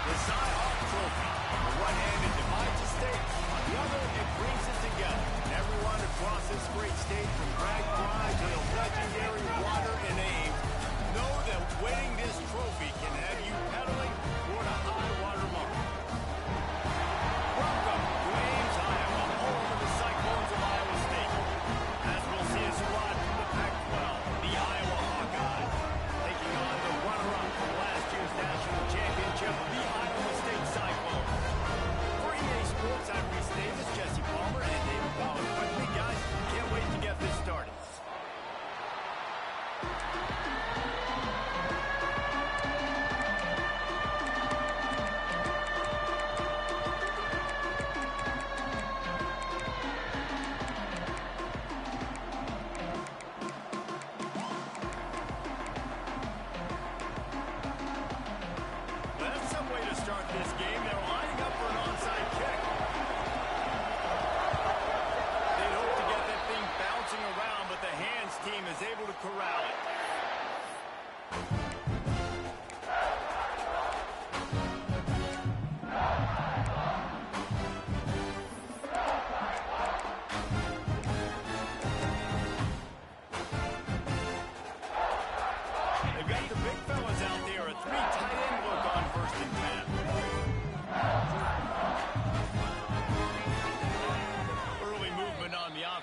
The Cy-Hawk Trophy. On one hand, it divides the state. On the other, it brings it together. Everyone across this great state, from Greg Fry to the legendary Water and Ames, know that winning this trophy can have you pedaling toward a high water mark. Welcome to Ames, Iowa, home of the Cyclones of Iowa State. As we'll see a squad from the Pac-12, the Iowa Hawkeyes, taking on the runner-up from last year's national championship, the Iowa State Cyclones. For EA Sports, I'm Reese Davis, Jesse Palmer, and David Ballard with me, guys. Can't wait to get this started.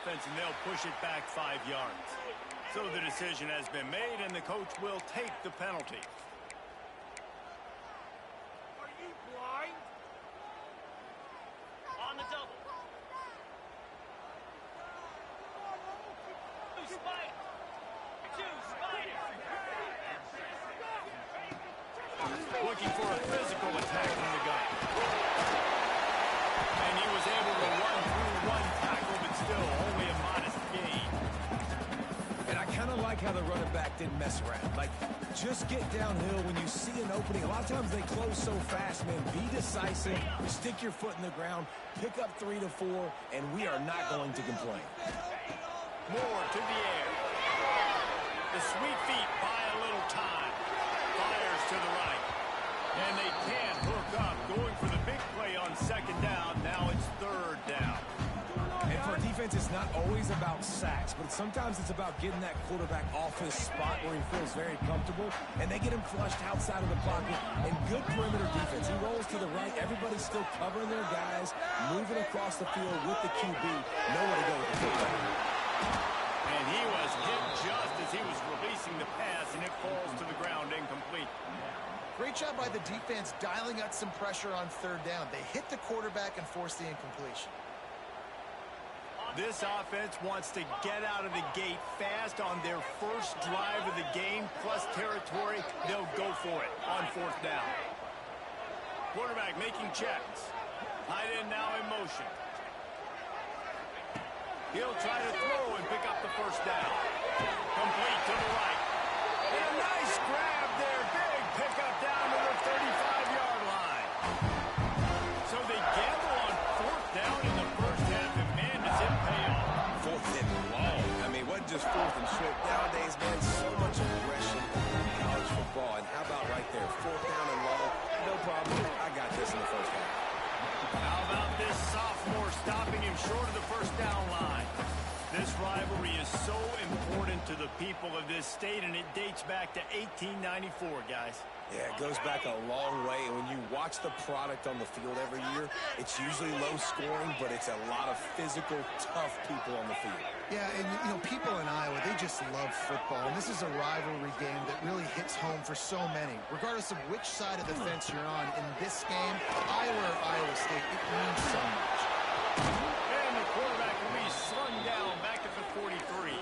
And they'll push it back 5 yards. So the decision has been made, and the coach will take the penalty. Are you blind? On the double. Two Spider. Looking for a physical attack from the guy. And he was able to run through one tackle, but still only a modest gain. And I kind of like how the running back didn't mess around. Like, just get downhill when you see an opening. A lot of times they close so fast, man. Be decisive, stick your foot in the ground, pick up 3 to 4, and we are not going to complain. Moore to the air. The sweet feet buy a little time. Fires to the right. And they can't hook up. Going for the big play on second down. Now it's third down. And for defense, it's not always about sacks, but sometimes it's about getting that quarterback off his spot where he feels very comfortable, and they get him flushed outside of the pocket. And good perimeter defense. He rolls to the right. Everybody's still covering their guys, moving across the field with the QB. Nowhere to go with the football. And he was hit just as he was releasing the pass, and it falls to the ground incomplete. Great job by the defense dialing out some pressure on third down. They hit the quarterback and forced the incompletion. This offense wants to get out of the gate fast on their first drive of the game, plus territory. They'll go for it on fourth down. Quarterback making checks. Tight end now in motion. He'll try to throw and pick up the first down. Complete to the right. And a nice grab there. Big pickup down to the 35-yard line. So they gamble on fourth down in the first half, and man, does it pay off. Fourth and long. I mean, what just fourth and short? Nowadays, man, so much aggression in college football. And how about right there? Fourth down and long. No problem. I got this in the first half. How about this sophomore stopping him short of the first down line? This rivalry is so important to the people of this state, and it dates back to 1894, guys. Yeah, it goes back a long way, and when you watch the product on the field every year, it's usually low scoring, but it's a lot of physical, tough people on the field. Yeah, and you know, people in Iowa, they just love football, and this is a rivalry game that really hits home for so many. Regardless of which side of the fence you're on, in this game, Iowa or Iowa State, it means so much. And the quarterback will be slung down back at the 43.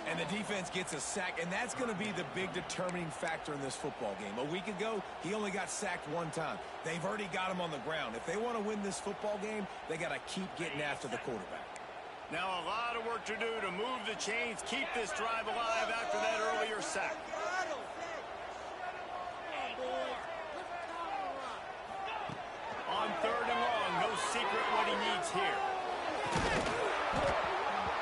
And the defense gets a sack, and that's going to be the big determining factor in this football game. A week ago, he only got sacked one time. They've already got him on the ground. If they want to win this football game, they got to keep getting after the quarterback. Now a lot of work to do to move the chains, keep this drive alive after that earlier sack. On third and long, no secret what he needs here.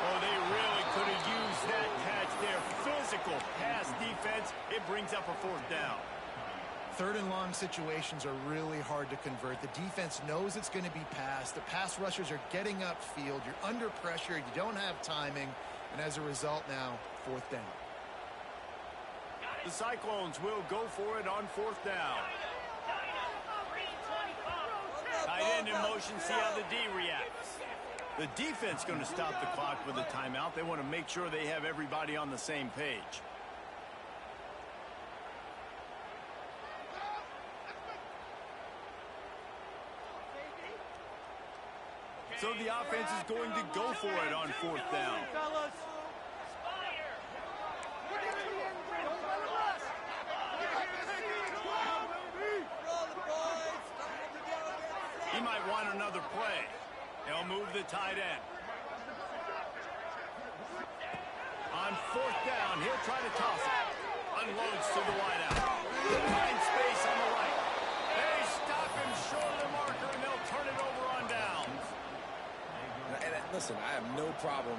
Oh, they really could have used that catch there. Physical pass defense. It brings up a fourth down. Third and long situations are really hard to convert. The defense knows it's going to be passed. The pass rushers are getting upfield. You're under pressure. You don't have timing. And as a result now, fourth down. The Cyclones will go for it on fourth down. Tight end in motion, see how the D reacts. The defense going to stop the clock with a timeout. They want to make sure they have everybody on the same page. So the offense is going to go for it on fourth down. He might want another play. They'll move the tight end. On fourth down, he'll try to toss it. Unloads to the wideout. Finds space on the right. They stop him short of the marker, and they'll turn it over on downs. And listen, I have no problem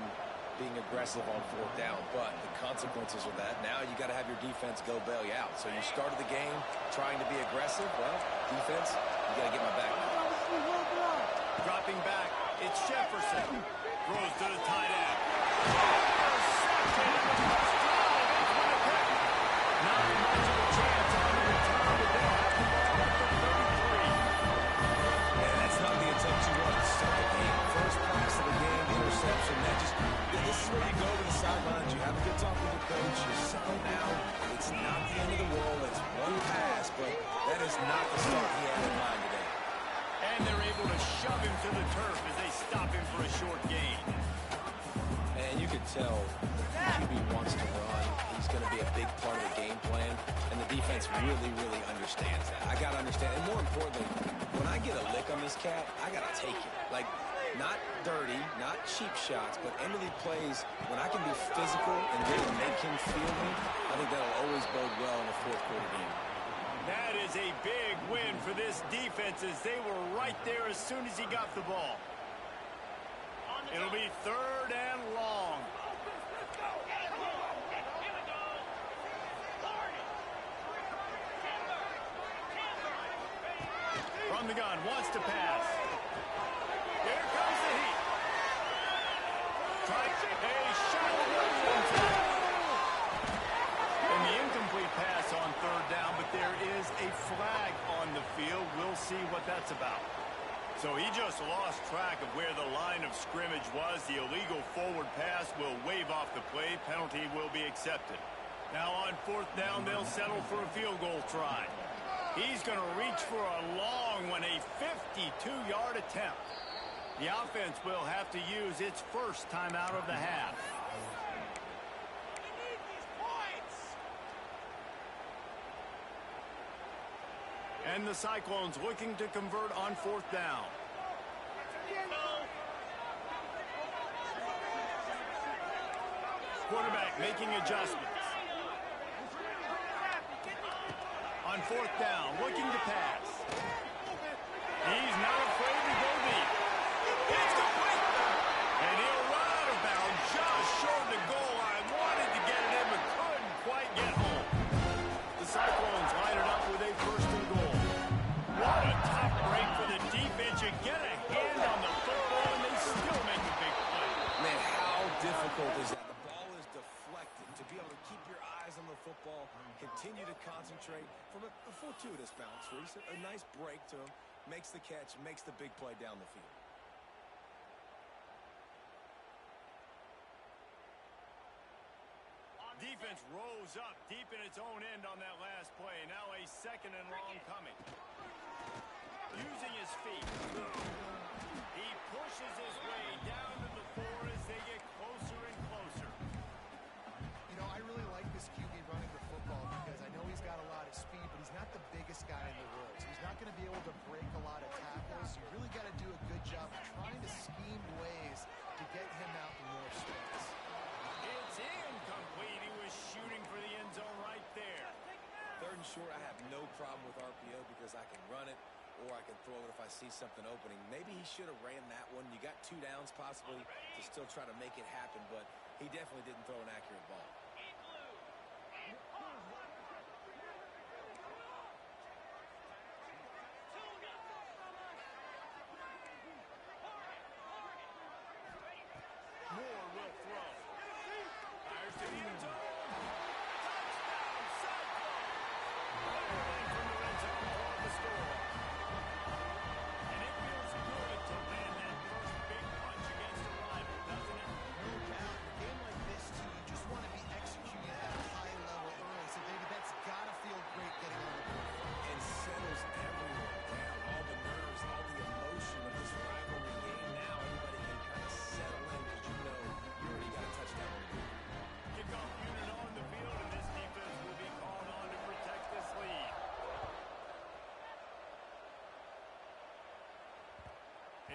being aggressive on fourth down, but the consequences of that, now you got to have your defense go bail you out. So you started the game trying to be aggressive. Well, defense, you got to get my back. Dropping back, it's Jefferson. Throws to the tight end. Not much of a chance on the return, but they'll have the ball at the 33. And that's not the attempt you want to start the game. First pass of the game, interception. This is where you go to the sidelines. You have a good talk with the coach. You settle down. It's not the end of the world. It's one pass, but that is not the start he had in mind today. And they're able to shove him to the turf as they stop him for a short gain. And you can tell the QB wants to run. He's going to be a big part of the game plan, and the defense really, really understands that. I got to understand, and more importantly, when I get a lick on this cat, I got to take it. Like, not dirty, not cheap shots, but end of the plays, when I can be physical and really make him feel me, I think that'll always bode well in the fourth quarter game. That is a big win for this defense as they were right there as soon as he got the ball. It'll be third and long. From the gun, wants to pass. Here comes the heat. Tries a shot. And the incomplete pass on third down, but there is a flag on the field. We'll see what that's about. So he just lost track of where the line of scrimmage was. The illegal forward pass will wave off the play. Penalty will be accepted. Now on fourth down, they'll settle for a field goal try. He's going to reach for a long one, a 52-yard attempt. The offense will have to use its first timeout of the half. And the Cyclones looking to convert on fourth down. Quarterback making adjustments. On fourth down, looking to pass. He's not afraid to go deep. It's complete. And he'll run out of bounds just short of the goal line. Wanted to get it in, but couldn't quite get home. The Cyclones line it up with a first and goal. What a top break for the defense. You get a hand on the football, and they still make a big play. Man, how difficult is that? The ball is deflected. To be able to keep your eyes on the football, continue to concentrate from a fortuitous bounce. Reese, a nice break to him, makes the catch, makes the big play down the field. Defense rose up deep in its own end on that last play. Now a second and long coming. Using his feet. He pushes his way down to the 4 as they get closer and closer. You know, I really like this QB running the football because I know he's got a lot of speed, but he's not the biggest guy in the world. So he's not going to be able to break a lot of tackles. You really got to do a good job of trying to scheme ways to get him out in more space. It's incomplete. He was shooting for the end zone right there. Third and short, I have no problem with RPO because I can run it or I can throw it if I see something opening. Maybe he should have ran that one. You got 2 downs possibly to still try to make it happen, but he definitely didn't throw an accurate ball.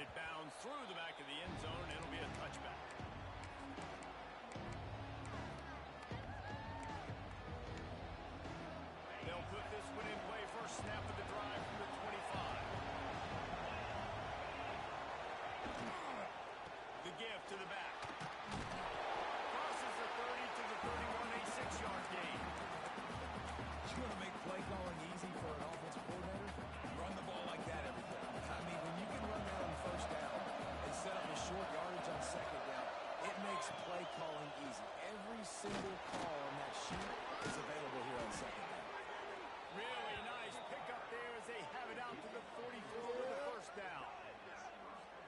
it bounds through the back of the end zone. It'll be a touchback. They'll put this one in play. First snap of the drive from the 25. The give to the back. Crosses the 30 to the 31, a 6-yard gain. You want to make play calling easy for an offensive coordinator? Run the ball like that every time. I mean, when you can run that on first down and set up a short yardage on second down, it makes play calling easy. Every single call on that sheet is available here on second down. Really nice pickup there as they have it out to the 44 with the first down.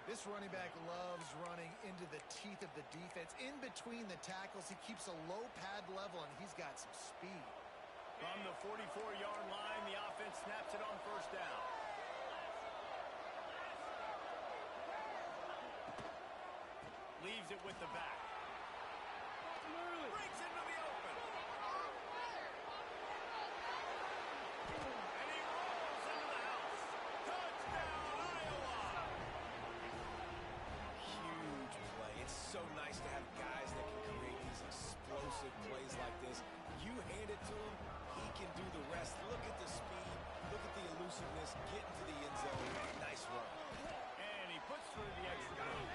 This running back loves running into the teeth of the defense. In between the tackles, he keeps a low pad level, and he's got some speed. From the 44-yard line, the offense snaps it on first down. Leaves it with the back. Breaks into the open. And he rolls into the house. Touchdown, Iowa! Huge play. It's so nice to have guys that can create these explosive plays like this. You hand it to him, he can do the rest. Look at the speed. Look at the elusiveness. Get into the end zone. Nice run. And he puts through the extra point.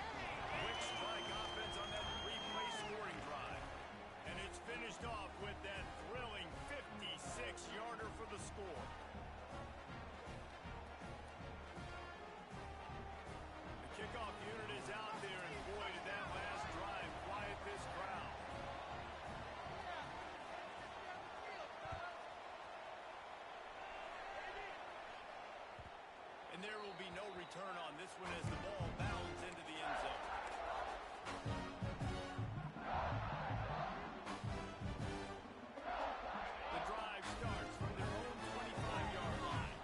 Quick strike offense on that three-play scoring drive. And it's finished off with that thrilling 56-yarder for the score. The kickoff unit is out there, and boy, did that last drive quiet this crowd. And there will be no return on this one as the ball bounds into the end zone. The drive starts from their own 25-yard line.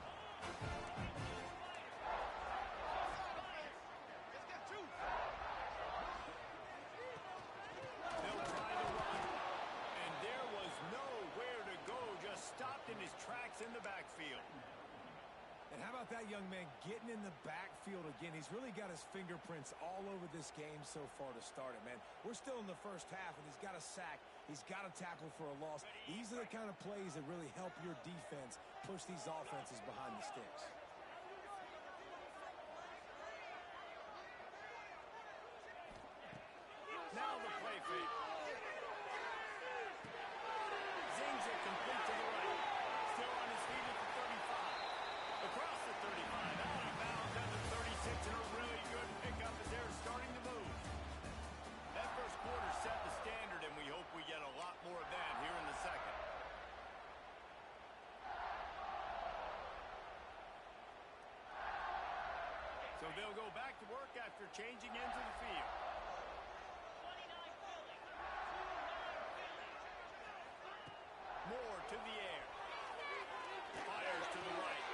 They'll try to run. And there was nowhere to go, just stopped in his tracks in the backfield. And how about that young man getting in the backfield again? He's really got his fingerprints all over this game so far to start it, man. We're still in the first half, and he's got a sack. He's got a tackle for a loss. These are the kind of plays that really help your defense push these offenses behind the sticks. Now the play fake. Zings it complete to the right. Still on his feet at the 35. Across the 35, out of bounds at the 36, and a really good pickup as they're starting to move. That first quarter set the standard, and we hope we get a lot more of that here in the second. So they'll go back to work after changing into the field. Moore to the air. Fires to the right.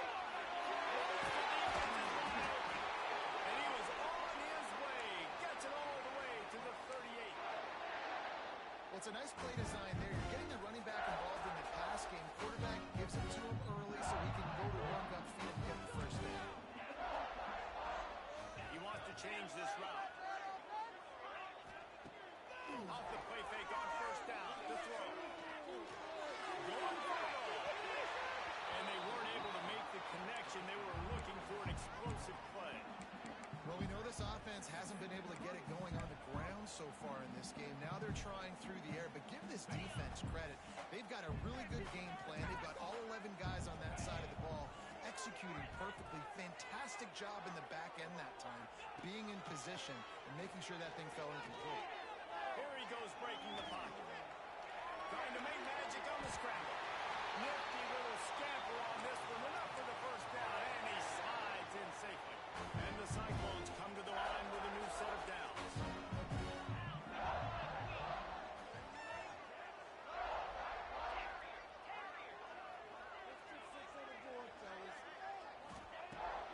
And he was on his way. Gets it all the way to the 38. Well, it's a nice play design there. You're getting the running back involved in the pass game. Quarterback gives it to him early so he can go to run upfield and get the first down. He wants to change this route. Off the play fake on first down. The throw. Going for it all. And they weren't able to make the connection. They were looking for an explosive play. Well, we know this offense hasn't been able to get it going on the ground so far in this game. Now they're trying through the air, but give this defense credit. They've got a really good game plan. They've got all 11 guys on that side of the ball executing perfectly. Fantastic job in the back end that time, being in position and making sure that thing fell incomplete. Here he goes breaking the pocket. Trying to make magic on the scramble. Nifty little scamper on this one. Enough for the first down, and he slides in safely. And the Cyclones come to the line with a new set of downs.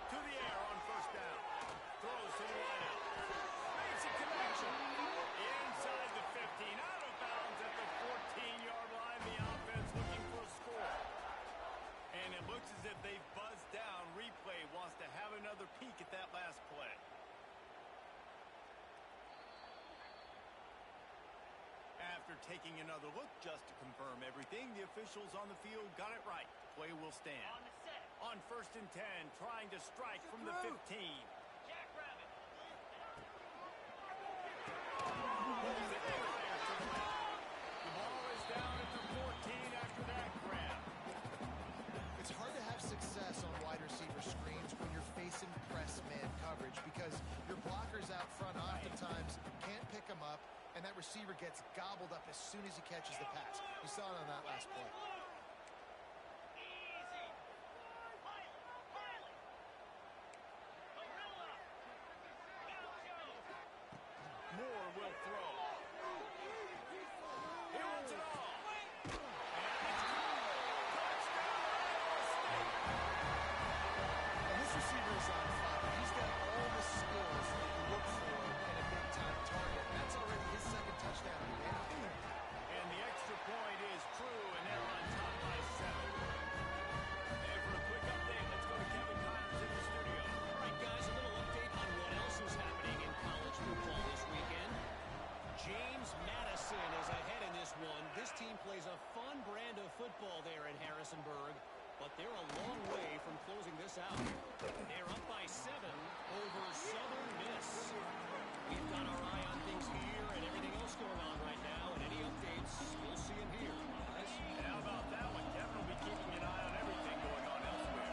To the air on first down. Throws to the wideout. Makes a connection. Inside the 15. Out of bounds at the 14-yard line. The offense looking for a score. And it looks as if they've buzzed down. Replay wants to have another peek at that last play. After taking another look just to confirm everything, the officials on the field got it right. Play will stand. On the set. On 1st and 10, trying to strike from the 15. Jackrabbit. The ball is down at the 14 after that grab. It's hard to have success on wide receiver screens when you're facing press man coverage because your blockers out front oftentimes can't pick them up, and that receiver gets gobbled up as soon as he catches the pass. You saw it on that last play. Easy. Pilot. Gorilla. Gaucho. Moore will throw. He wants it all. And this receiver is on fire. He's got all the skills that you look for in a big-time target. That's already his second touchdown of the game. And the extra point is true, and they're on top by 7. And for a quick update, let's go to Kevin Connors in the studio. All right, guys, a little update on what else is happening in college football this weekend. James Madison is ahead in this one. This team plays a fun brand of football there in Harrisonburg, but they're a long way from closing this out. They're up by 7 over Southern Miss. We've got our eye on things here and everything else going on right now, and any updates, we'll see them here. Guys. How about that one? Kevin will be keeping an eye on everything going on elsewhere.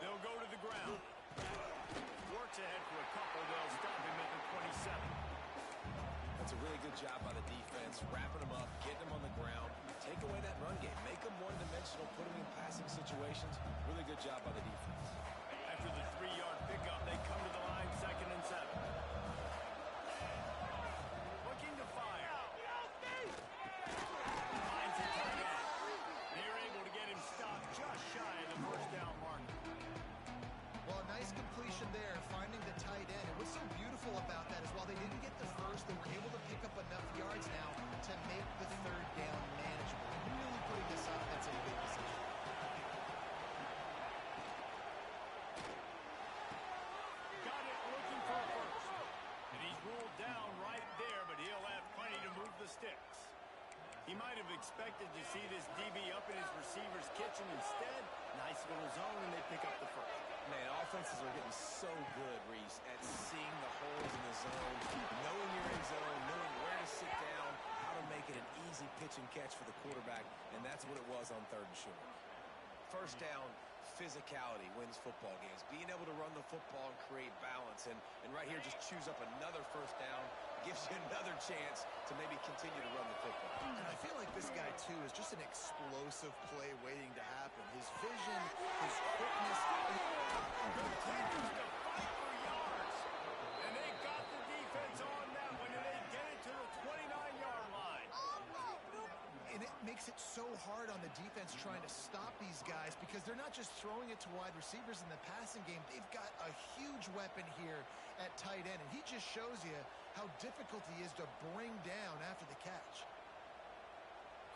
They'll go to the ground. Works ahead for a couple. They'll stop him at the 27. That's a really good job by the defense, wrapping them up, getting them on the ground. Take away that run game. Make them one-dimensional, put them in passing situations. Really good job by the defense. After the 3-yard pickup, they come to the line, 2nd and 7. Looking to fire. Finds the tight end. They're able to get him stopped just shy of the first down mark. Well, a nice completion there, finding the tight end. And what's so beautiful about that is while they didn't get the first, they were able to pick up enough yards now to make the 3rd down manageable. Really putting this offense in a good position. Got it, looking for a first. And he's ruled down right there, but he'll have plenty to move the sticks. He might have expected to see this DB up in his receiver's kitchen. Instead, nice little zone, and they pick up the first. Man, offenses are getting so good, Reese, at seeing the holes in the zone, knowing you're in zone, knowing where to sit down, how to make it an easy pitch and catch for the quarterback, and that's what it was on 3rd and short. First down, physicality wins football games. Being able to run the football and create balance, and right here just choose up another first down, gives you another chance to maybe continue to run the football. And I feel like this guy, too, is just an explosive play waiting to happen. His vision, his quickness. Continues to fight for yards. And they got the defense on that one, and they get it to the 29-yard line. And it makes it so hard on the defense trying to stop these guys because they're not just throwing it to wide receivers in the passing game. They've got a huge weapon here at tight end, and he just shows you how difficult he is to bring down after the catch.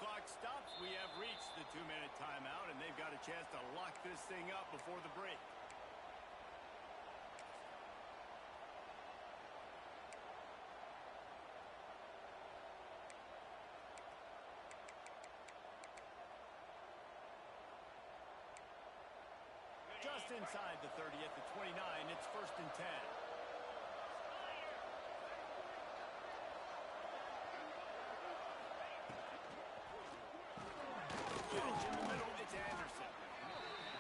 Clock stops. We have reached the 2-minute timeout, and they've got a chance to lock this thing up before the break. Just inside the 30 at the 29, it's 1st and 10. Edge in the middle, it's Anderson.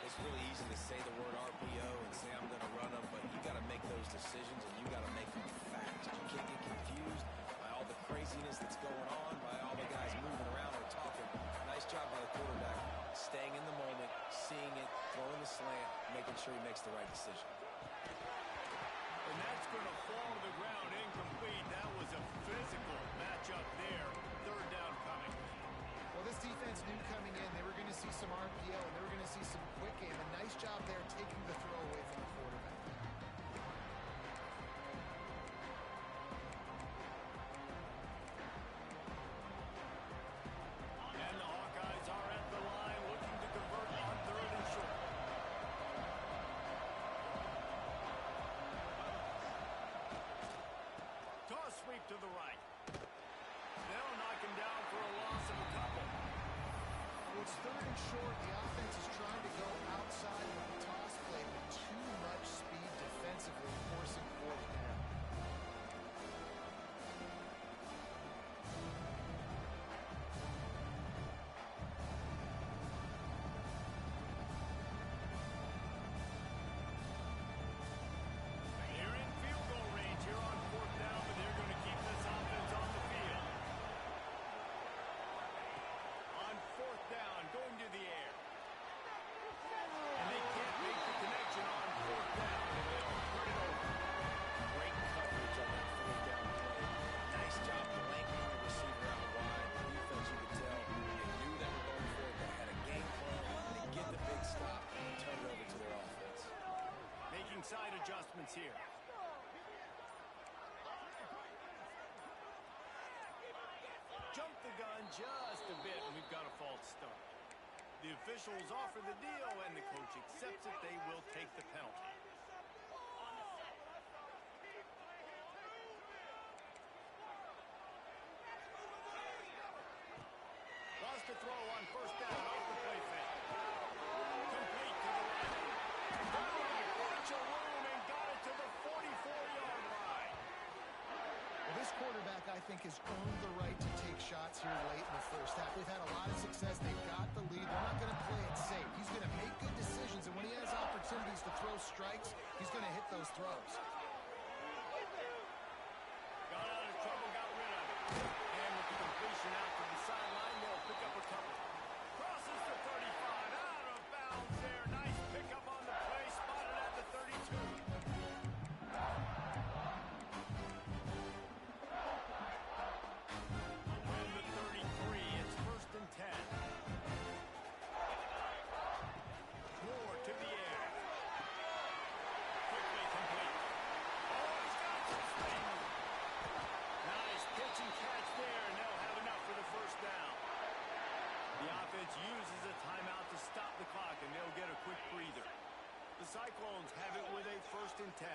It's really easy to say the word RPO and say I'm going to run them, but you got to make those decisions and you got to make them fast. You can't get confused by all the craziness that's going on, by all the guys moving around or talking. Nice job by the quarterback, staying in the moment, seeing it, throwing the slant, making sure he makes the right decision. And that's going to fall to the ground incomplete. That was a physical matchup there. 3rd down coming. Well, this defense knew coming in they were going to see some RPO and they were going to see some quick game. A nice job there taking the throw away from the quarterback. And the Hawkeyes are at the line looking to convert on 3rd and short. Toss sweep to the right. Well, it's third and short. The offense is trying to go outside of the toss play with too much speed defensively, forcing fourth down. They're in field goal range here on fourth down, but they're going to keep this offense on the field. On fourth down, going to the air. And they can't make the connection on fourth down. And they'll turn it over. Great coverage on that fourth down play. Nice job blanking the receiver out wide. The defense, you could tell, they knew they were going for it. They had a game plan. They get the big stop and turn it over to their offense. Making side adjustments here. Jump the gun just a bit, and we've got a false start. The officials offer the deal, and the coach accepts it. They will take the penalty. Wants to throw on first down off the play fake. Complete to the right. Bunch of room and got it to the 44-yard line. Well, this quarterback, I think, has earned the right to take shots here late in the first half. They've had a lot of success. They've got the lead. They're not going to play it safe. He's going to make good decisions, and when he has opportunities to throw strikes, he's going to hit those throws. Got out of trouble, got rid of it. And with the completion out to the sideline, they'll pick up a couple. Crosses the 35, out of bounds there. Nice pickup on the play, spotted at the 32. And the 33, it's first and 10. Ward to the air. Quickly complete. Oh, he's got some speed. Nice pitch and catch there, and they'll have enough for the first down. The offense uses a timeout to stop the clock, and they'll get a quick breather. The Cyclones have it with a first and 10.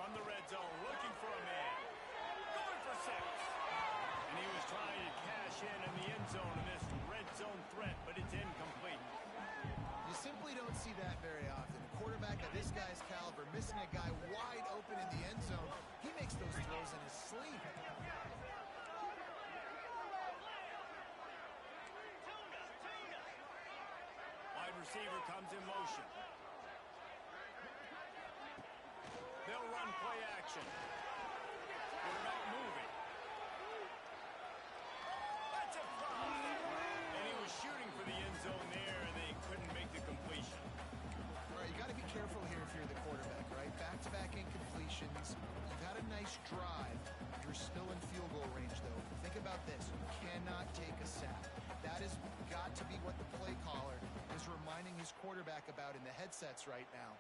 From the red zone, looking for a man. Going for 6. And he was trying to cash in the end zone in this red zone threat, but it's incomplete. You simply don't see that very often. A quarterback of this guy's caliber missing a guy wide open in the end zone. He makes those throws in his sleep. Wide receiver comes in motion. They'll run play action. Quarterback moving. That's a flop. And he was shooting for the end zone there, and they couldn't make the completion. All right, you got to be careful here if you're the quarterback, right? Back-to-back incompletions. You've had a nice drive. You're still in field goal range, though. Think about this. You cannot take a sack. That has got to be what the play caller is reminding his quarterback about in the headsets right now.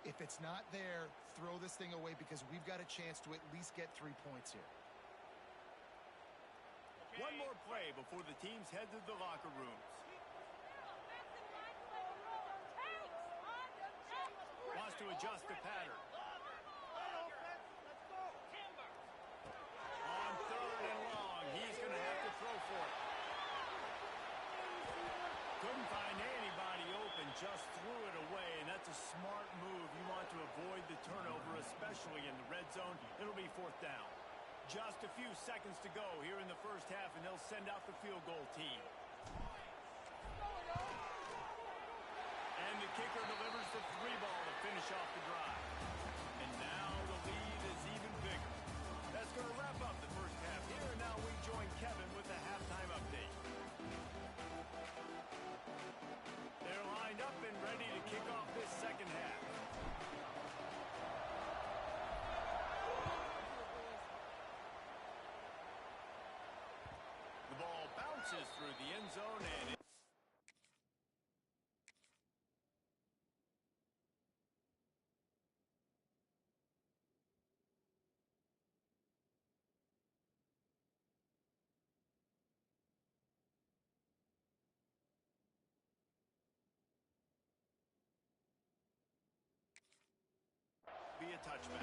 If it's not there, throw this thing away because we've got a chance to at least get 3 points here. One more play before the teams head to the locker rooms. Wants to adjust the pattern. On third and long, he's going to have to throw for it. Couldn't find anybody open, just threw it away, and that's a smart move. You want to avoid the turnover, especially in the red zone. It'll be fourth down. Just a few seconds to go here in the first half, and they'll send out the field goal team. And the kicker delivers the 3-ball to finish off the drive. And now the lead is even bigger. That's going to wrap up the first half here, and now we join Kevin with the halftime update. They're lined up and ready to kick off this second half. The ball bounces through the end zone and be a touchback.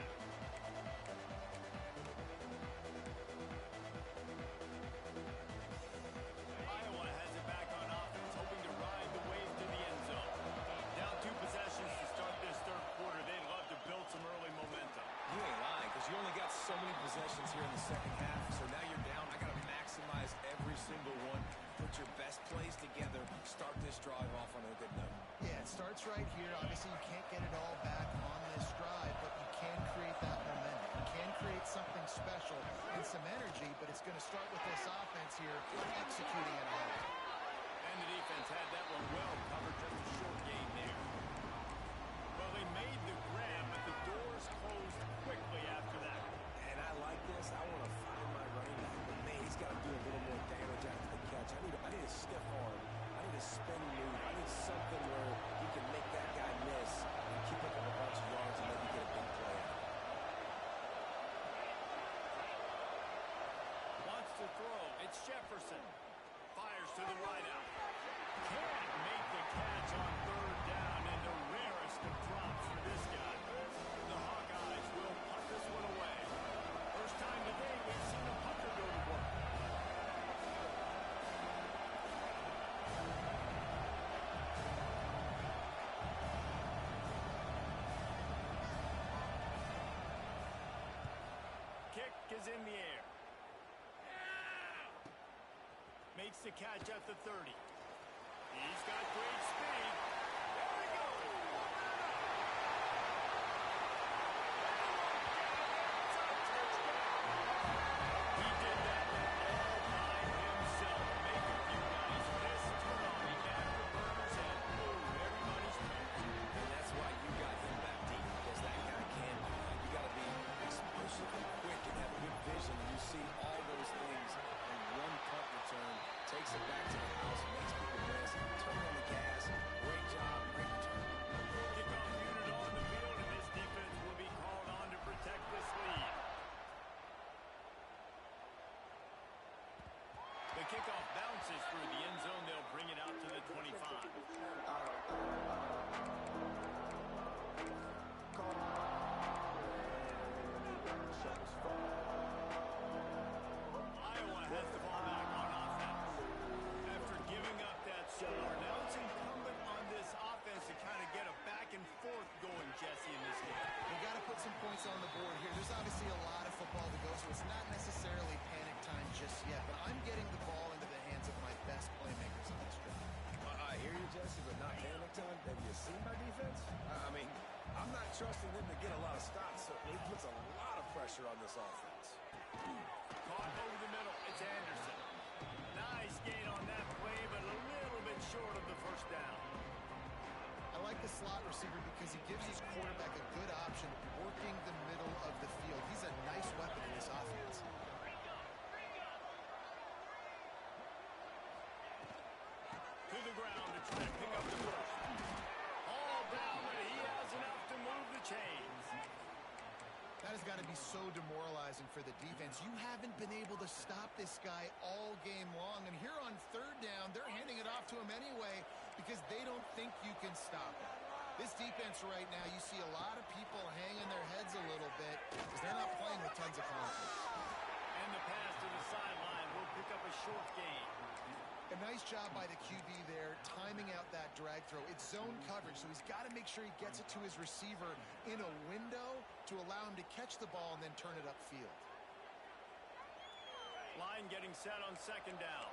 possessions here in the second half, so now you're down. I got to maximize every single one. Put your best plays together. Start this drive off on a good note. Yeah, it starts right here. Obviously, you can't get it all back on this drive, but you can create that momentum. You can create something special and some energy, but it's going to start with this offense here executing at home. And the defense had that one well covered, just a short gain there. Well, they made the grab, but the doors closed quickly after that. And I like this. I want to find my running back, but man, he's got to do a little more damage after the catch. I need a stiff arm. I need a spin move. I need something where he can make that guy miss and keep up a bunch of yards and maybe get a big play out. Wants to throw. It's Jefferson. Fires to the wideout. Can't make the catch on third down, and the rarest of drops for this guy. The Hawkeyes will punt this one away. First time today we've seen a punter go to work. Kick is in the air. Makes the catch at the 30. He's got great speed. There we go. He did that all by himself. Make a few guys miss, turn on the afterburners, and boom, everybody's pissed. And that's why you got him back deep, because that guy can do that. You got to be explosive and quick and have good vision. And you see all those things in one punt return. Takes it back to the house, makes people miss, turn on the gas. Great job, great return. Kickoff unit on the field, and this defense will be called on to protect this lead. The kickoff bounces through the end zone. They'll bring it out to the 25. Iowa has the ball back on offense. After giving up that score, now it's incumbent on this offense to kind of get a back and forth going, Jesse, in this game. They got to put some points on the board here. There's obviously a lot of football to go, so it's not necessarily panic time just yet, but I'm getting the ball into the hands of my best playmakers on this drive. I hear you, Jesse, but not panic time. Have you seen my defense? I mean, I'm not trusting them to get a lot of stops, so it puts a lot of pressure on this offense. Caught over the middle. It's Anderson. Nice gain on that play, but a little bit short of the first down. I like the slot receiver because he gives his quarterback a good option working the middle of the field. He's a nice weapon in this offense. To the ground to try to pick up the first. All down, but he has enough to move the chains. That has got to be so demoralizing for the defense. You haven't been able to stop this guy all game long, and here on third down, they're handing it off to him anyway because they don't think you can stop him. This defense right now, you see a lot of people hanging their heads a little bit because they're not playing with tons of confidence. And the pass to the sideline will pick up a short gain. A nice job by the QB there, timing out that drag throw. It's zone coverage, so he's got to make sure he gets it to his receiver in a window to allow him to catch the ball and then turn it upfield. Line getting set on second down.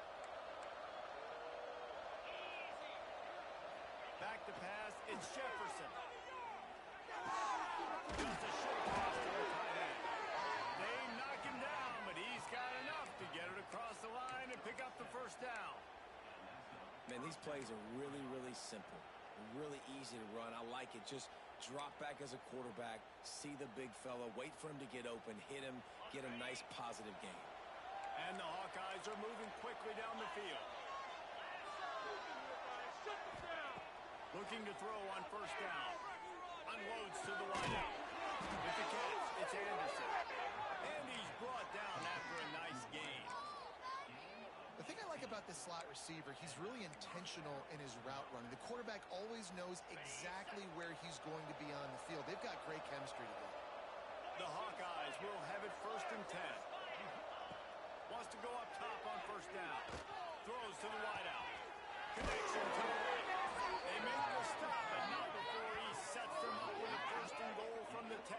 Back to pass, it's Jefferson. Just a short pass to the tight end. They knock him down, but he's got enough to get it across the line and pick up the first down. Man, these plays are really, really simple. Really easy to run. I like it. Just drop back as a quarterback, see the big fella, wait for him to get open, hit him, get a nice positive gain. And the Hawkeyes are moving quickly down the field. Looking to throw on first down. Unloads to the wideout. With the catch, it's Anderson. And he's brought down after a nice gain. The thing I like about this slot receiver, he's really intentional in his route running. The quarterback always knows exactly where he's going to be on the field. They've got great chemistry together. The Hawkeyes will have it first and 10. Wants to go up top on first down. Throws to the wideout. Connection to the right. They make the stop, but not before he sets them up with a first and goal from the 10.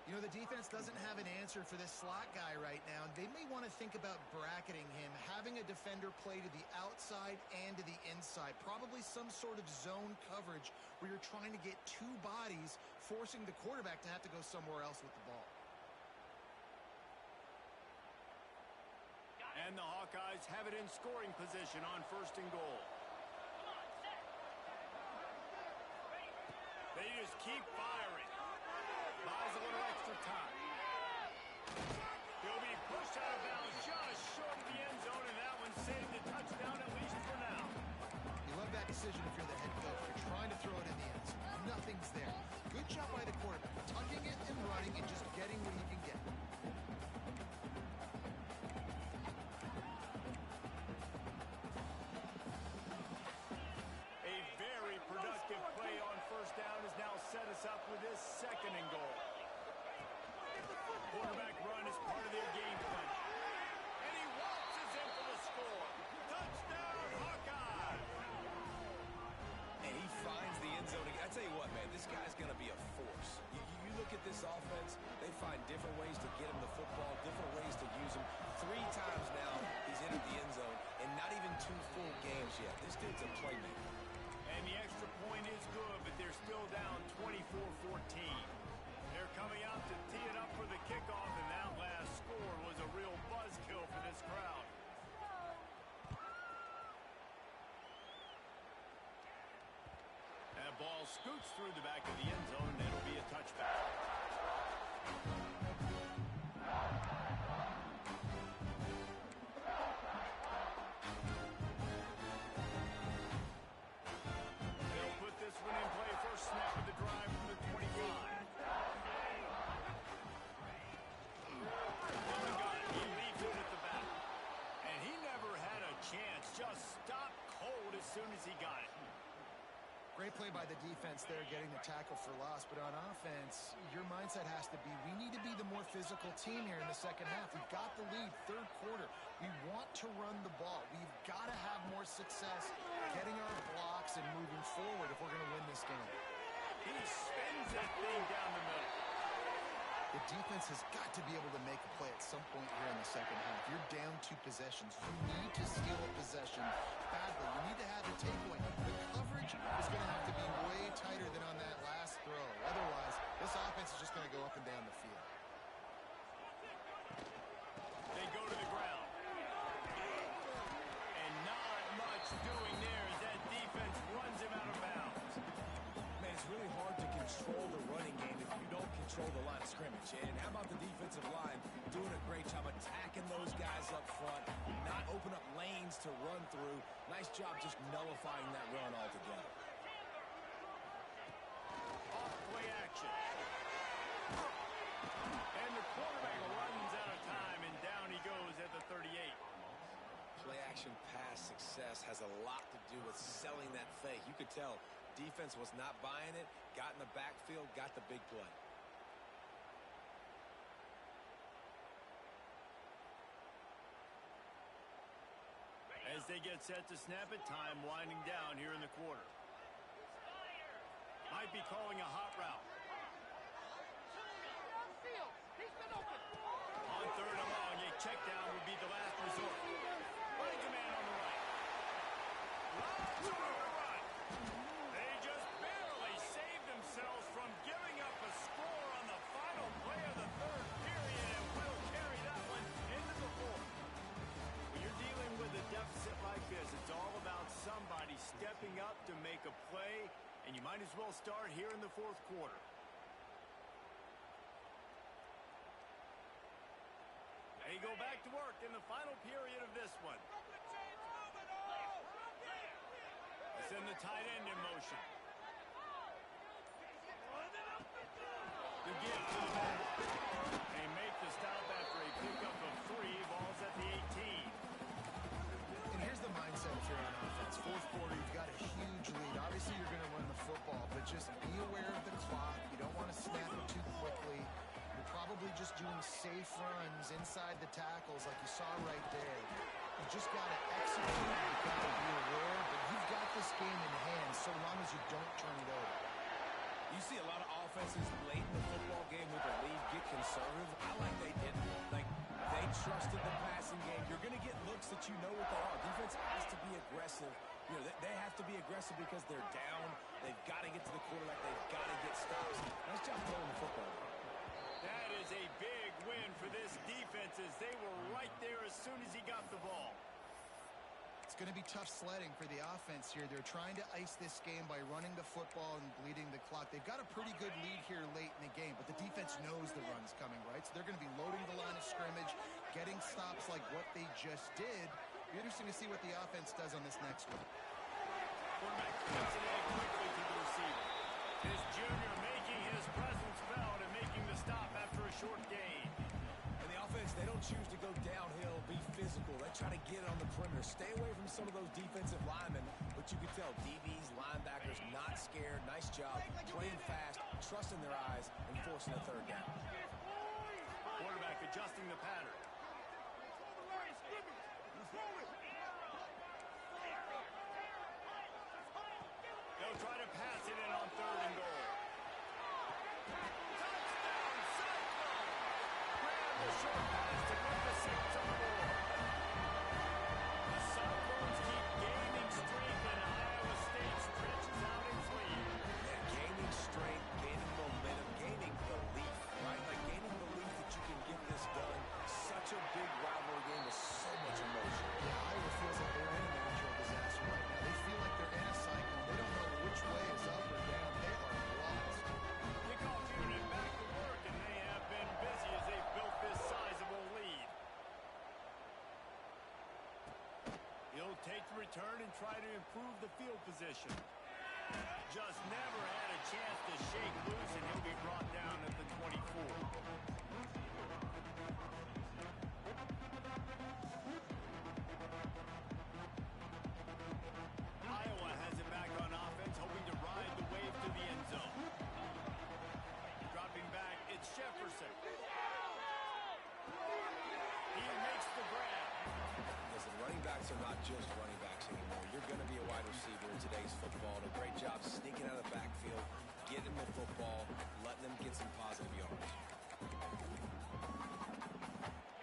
You know, the defense doesn't have an answer for this slot guy right now. They may want to think about bracketing him, having a defender play to the outside and to the inside. Probably some sort of zone coverage where you're trying to get two bodies, forcing the quarterback to have to go somewhere else with the ball. And the Hawkeyes have it in scoring position on 1st and goal. Come on, set. Ready. They just keep firing. Buys a little extra time. He'll be pushed out of bounds just short of the end zone, and that one saved the touchdown at least for now. You love that decision if you're the head coach. You're trying to throw it in the end zone. Nothing's there. Good job by the quarterback, tucking it and running and just getting what he can get. A very productive play on 1st down has now set us up with this 2nd and goal. Quarterback run is part of their game plan. And he waltzes in for the score. Touchdown, Hawkeye! And he finds the end zone. I tell you what, man, this guy's going to be a force. You look at this offense, they find different ways to get him the football, different ways to use him. 3 times now he's entered the end zone, and not even 2 full games yet. This dude's a playmaker. And the extra point is good, but they're still down 24-14. They're coming out to tee it up for the kickoff, and that last score was a real buzzkill for this crowd. That ball scoots through the back of the end zone, and it'll be a touchback. They'll put this one in play. First snap of the drive from the 25. Dylan got it. He leads it at the back. And he never had a chance. Just stopped cold as soon as he got it. Great play by the defense there, getting the tackle for loss. But on offense, your mindset has to be, we need to be the more physical team here in the second half. We've got the lead, 3rd quarter. We want to run the ball. We've got to have more success getting our blocks and moving forward if we're going to win this game. He spins that thing down the middle. The defense has got to be able to make a play at some point here in the second half. You're down 2 possessions. You need to steal a possession badly. You need to have a takeaway. The coverage is going to have to be way tighter than on that last throw. Otherwise, this offense is just going to go up and down the field. They go to the ground. And not much doing there as that defense runs him out of bounds. Man, it's really hard to control the running game if you don't control the line of scrimmage. And how about the defensive line doing a great job attacking those guys up front, not open up lanes to run through. Nice job just nullifying that run altogether. Off play action. And the quarterback runs out of time, and down he goes at the 38. Play action pass success has a lot to do with selling that fake. You could tell defense was not buying it, got in the backfield, got the big play. As they get set to snap it, time winding down here in the quarter. Might be calling a hot route. On 3rd and long, a check down would be the last resort. Running command on the right. Lots of run. They just barely saved themselves from giving up a score on the final play of the 3rd period, and will carry that one into the 4th. When you're dealing with a deficit like this, it's all about somebody stepping up to make a play, and you might as well start here in the 4th quarter. They go back to work in the final period of this one. They send the tight end in motion. The give to the back. They make the stop after a pickup of 3. Ball's at the 18. And here's the mindset if you're on offense. 4th quarter, you've got a huge lead. Obviously, you're going to run the football, but just be aware of the clock. You don't want to snap it too quickly. You're probably just doing safe runs inside the tackles like you saw right there. You just got to execute. You've got to be aware, but you've got this game in hand so long as you don't turn it over. You see a lot of offenses late in the football game with a lead get conservative. I like they didn't. Like, they trusted the passing game. You're going to get looks that you know what they are. Defense has to be aggressive. You know, they have to be aggressive because they're down. They've got to get to the quarterback. They've got to get stops. Nice job throwing the football. That is a big win for this defense as they were right there as soon as he got the ball. It's going to be tough sledding for the offense here. They're trying to ice this game by running the football and bleeding the clock. They've got a pretty good lead here late in the game, but the defense knows the run's coming, right? So they're going to be loading the line of scrimmage, getting stops like what they just did. It'll be interesting to see what the offense does on this next one. Quarterback flips it in quickly to the receiver. This junior making his presence felt and making the stop after a short gain. And the offense, they don't choose to go downhill, be physical. They try to get it on the perimeter. Stay away from some of those defensive linemen. But you can tell DBs, linebackers, not scared. Nice job. Playing fast, trusting their eyes, and forcing a third down. Quarterback adjusting the pattern. They'll try to pass it in on 3rd and goal. Touchdown, Cyclone! Grab the short pass to put the Saints on the board. The Cyclones keep gaining strength, and Iowa State stretches out its lead. Yeah, gaining strength, gaining momentum, gaining belief, right? Like gaining belief that you can get this done. Such a big rivalry game with so much emotion. Yeah, Iowa feels like they're in a natural disaster right now. They feel like they're in a cyclone. They don't know which way is up or down. They are lost. Kickoff unit back to work, and they have been busy as they've built this sizable lead. He'll take the return and try to improve the field position. Just never had a chance to shake loose, and he'll be brought down at the 24. Iowa has it back on offense, hoping to ride the wave to the end zone. Dropping back, it's Jefferson. He makes the grab. Listen, running backs are not just running backs anymore. You're going to be a wide receiver in today's football. And a great job sneaking out of the backfield, getting the football, letting them get some positive yards.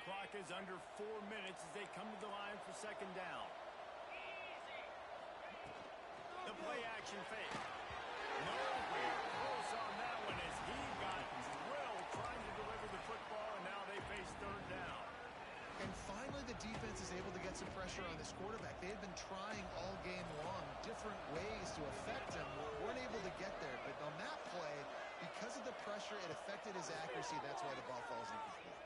Clock is under 4 minutes as they come to the line for 2nd down. The play action fake. Nowhere close on that one as he got drilled trying to deliver the football, and now they face 3rd down. And finally, the defense is able to get some pressure on this quarterback. They had been trying all game long different ways to affect him. Weren't able to get there. But on that play, because of the pressure, it affected his accuracy. That's why the ball falls incomplete.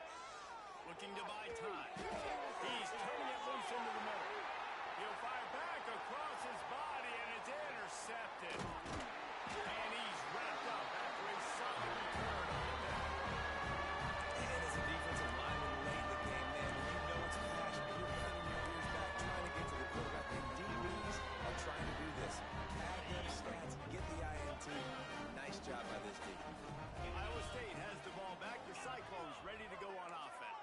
Looking to buy time. He's turning it loose into the middle. He'll fire back across his body, and it's intercepted. And he's wrapped up after a solid return on the back. And as a defensive lineman late in the game, man, when you know it's passion, you're putting your ears back, trying to get to the quarterback. And DBs are trying to do this. Tag them stats, get the INT. Nice job by this defense. Iowa State has the ball back. The Cyclones ready to go on offense.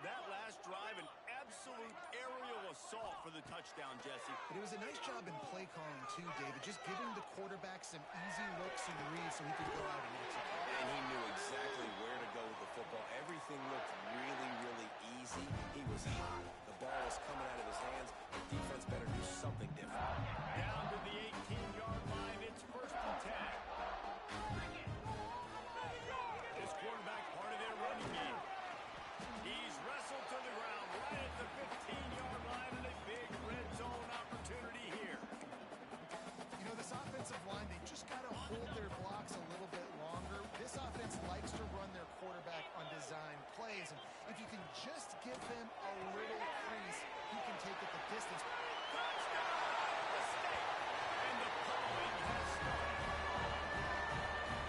That last drive, an absolute aerial assault for the touchdown, Jesse. But it was a nice job in play calling, too, David. Just giving the quarterback some easy looks and reads so he could go out and execute. And he knew exactly where to go with the football. Everything looked really, really easy. He was hot. The ball was coming out of his hands. The defense better do something different. Down to the 18-yard line. It's 1st and 10. This quarterback part of their running game. He's wrestled to the ground right at the 15-yard line, and a big red zone opportunity here. You know, this offensive line, they just got to hold their blocks a little bit longer. This offense likes to run their quarterback on design plays, and if you can just give them a little crease, he can take it the distance. Touchdown, Iowa State! And the following has started.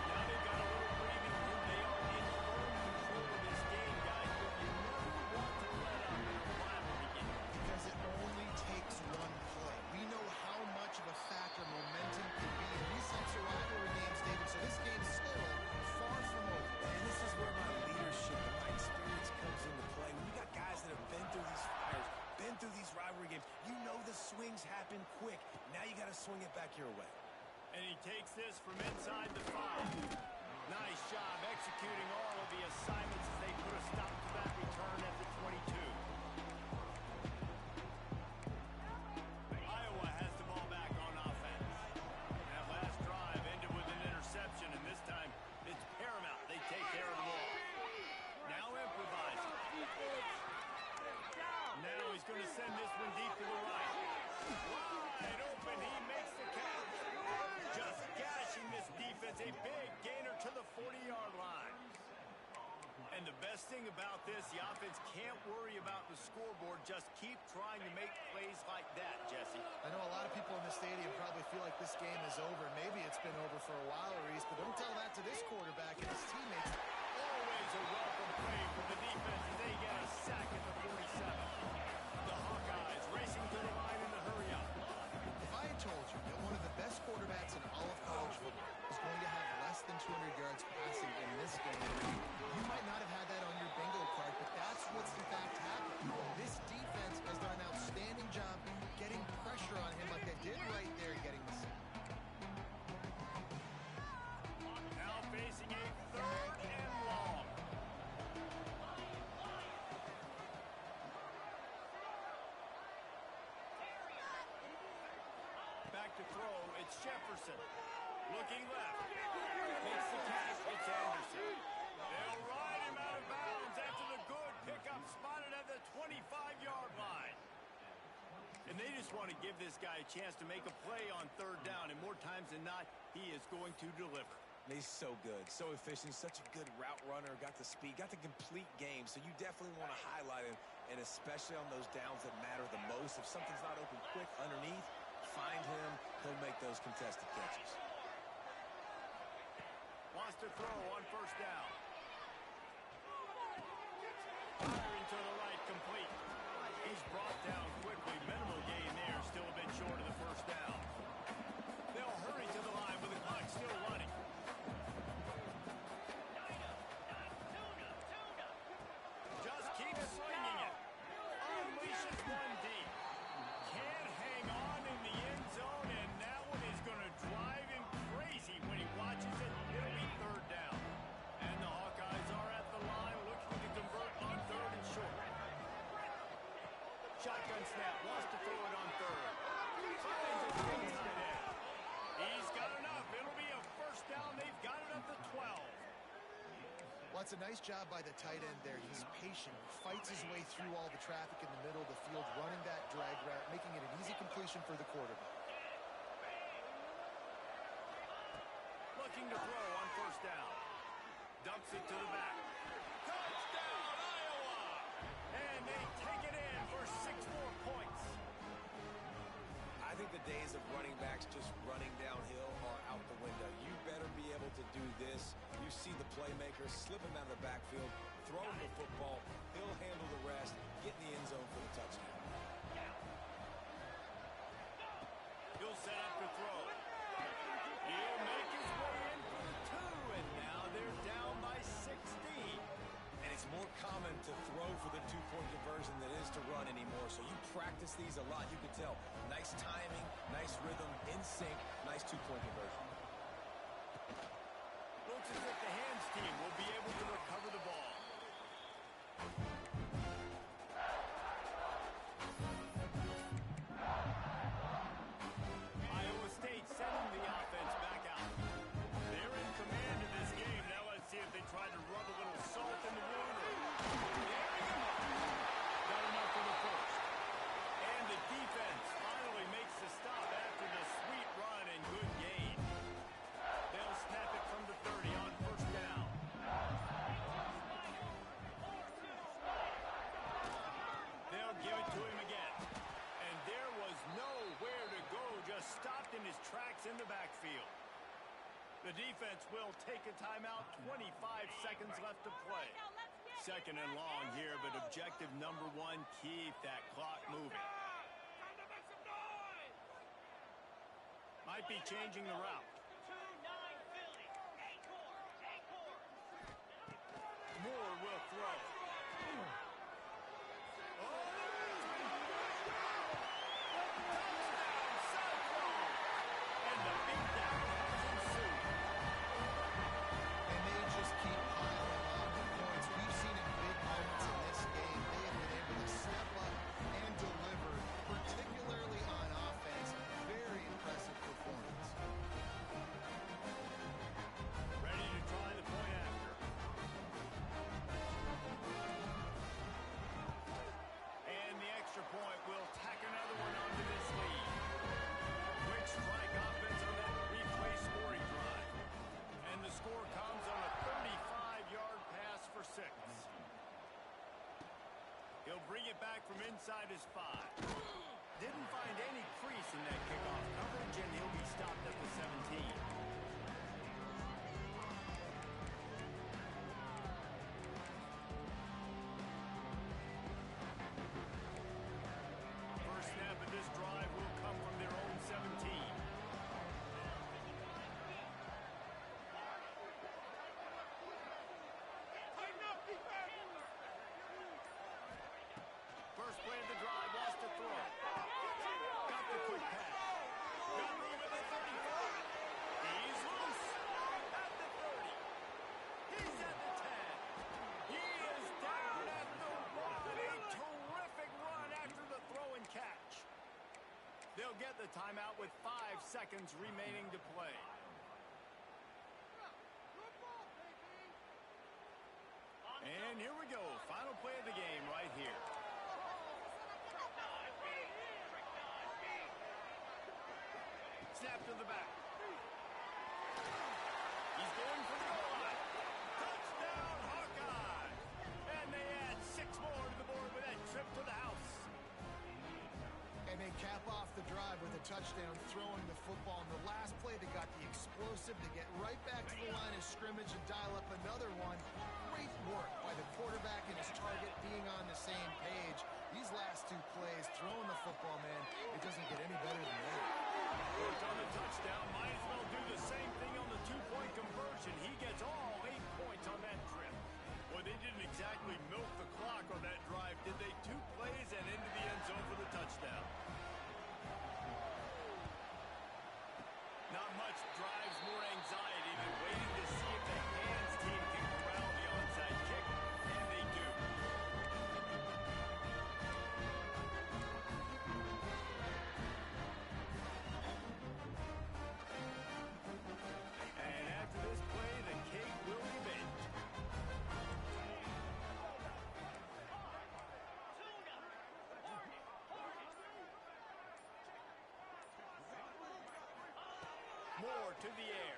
Now they've got a little breathing room. They are in firm control of this game, guys, but you never want to let up in a rivalry game. Because it only takes one play. We know how much of a factor momentum can be in these types of rivalry games, David, so this game's still far from over. And this is where my leadership and my experience comes into play. When you got guys that have been through these fires, been through these rivalry games, you know the swings happen quick. Now you got to swing it back your way. And he takes this from inside the 5. Nice job executing all of the assignments as they put a stop to that return at the 22. Iowa has the ball back on offense. That last drive ended with an interception, and this time it's paramount they take care of the ball. Now improvising. Now he's going to send this one deep to the right. Wide open, he makes the catch. Just gashing this defense, a big gainer to the 40-yard line. And the best thing about this, the offense can't worry about the scoreboard. Just keep trying to make plays like that, Jesse. I know a lot of people in the stadium probably feel like this game is over. Maybe it's been over for a while, Reese, but don't tell that to this quarterback and his teammates. Always a welcome play from the defense as they get a sack at the 47. The Hawkeyes racing to the line in the hurry-up. If I had told you that one of the best quarterbacks in all of college football is going to have less than 200 yards passing in this game, you might not have had that on your bingo card, but that's what's in fact happened. This defense has done an outstanding job getting pressure on him like they did right there, getting the sack. Now facing a 3rd and long. Back to throw, it's Jefferson. Looking left. Makes the catch, it's Anderson. They'll ride him out of bounds after the good pickup spotted at the 25-yard line. And they just want to give this guy a chance to make a play on 3rd down, and more times than not, he is going to deliver. He's so good, so efficient, such a good route runner, got the speed, got the complete game, so you definitely want to highlight him, and especially on those downs that matter the most. If something's not open quick underneath, find him, he'll make those contested catches. Wants to throw on 1st down. Firing to the right, complete. He's brought down quickly. Minimal gain there, still a bit short of the 1st down. They'll hurry to the line with the clock still running. Just keeps slinging it. Unleashes one deep. Can't hang on in the end zone, and that one is going to drive him crazy when he watches it. It'll be 3rd down. And the Hawkeyes are at the line looking to convert on 3rd and short. Shotgun snap, wants to throw it on 3rd. Finds it to the tight end. He's got enough. It'll be a 1st down. They've got it up to 12. Well, it's a nice job by the tight end there. He's patient, fights his way through all the traffic in the middle of the field, running that drag route, making it an easy completion for the quarterback. Looking to throw on 1st down. Dumps it to the back. Touchdown, Iowa! And they take it in for 6 more points. I think the days of running backs just running downhill are out the window. You better be able to do this. You see the playmaker slipping down the backfield, throwing the football. He'll handle the rest, get in the end zone for the touchdown. He'll set up to throw. He'll make his way in for the 2, and now they're down by 16. And it's more common to throw for the 2-point conversion than it is to run anymore. So you practice these a lot. You can tell. Nice timing, nice rhythm, in sync, nice 2-point conversion. Looks as if the hands team will be able to recover the ball. Iowa State sending the offense back out. They're in command of this game. Now let's see if they try to rub a little salt in the wound. Got enough for the 1st. And the defense finally makes the stop after the sweet run and good gain. They'll snap it from the 30 on 1st down. They'll give it to him again. And there was nowhere to go, just stopped in his tracks in the backfield. The defense will take a timeout, 25 seconds left to play. 2nd and long here, but objective number 1, keep that clock moving. Might be changing the route. Moore will throw. Touchdown, Cyclone! And the beat down from inside his 5. Didn't find any crease in that kickoff coverage, and he'll be stopped at the 17. First snap of this drive will come from their own 17. First play of the drive, wants to throw. Got the quick pass. Got room at the 35. He's loose. At the 30. He's at the 10. He is down at the 1. A terrific run after the throw and catch. They'll get the timeout with 5 seconds remaining to play. And here we go. Final play of the game right here. Snap to the back. He's going for the goal line. Touchdown, Hawkeye! And they add 6 more to the board with that trip to the house. And they cap off the drive with a touchdown, throwing the football. In the last play, they got the explosive to get right back to the line of scrimmage and dial up another one. Great work by the quarterback and his target being on the same page. These last 2 plays, throwing the football, man, it doesn't get any better than that. Worked on the touchdown. Might as well do the same thing on the 2-point conversion. He gets all 8 points on that trip. Well, they didn't exactly milk the clock on that drive, did they? 2 plays and into the end zone for the touchdown. Not much drives more anxiety than waiting to see if the hands team can corral the onside kick, and they do. And after this play, the cake will be baked. Moore to the air.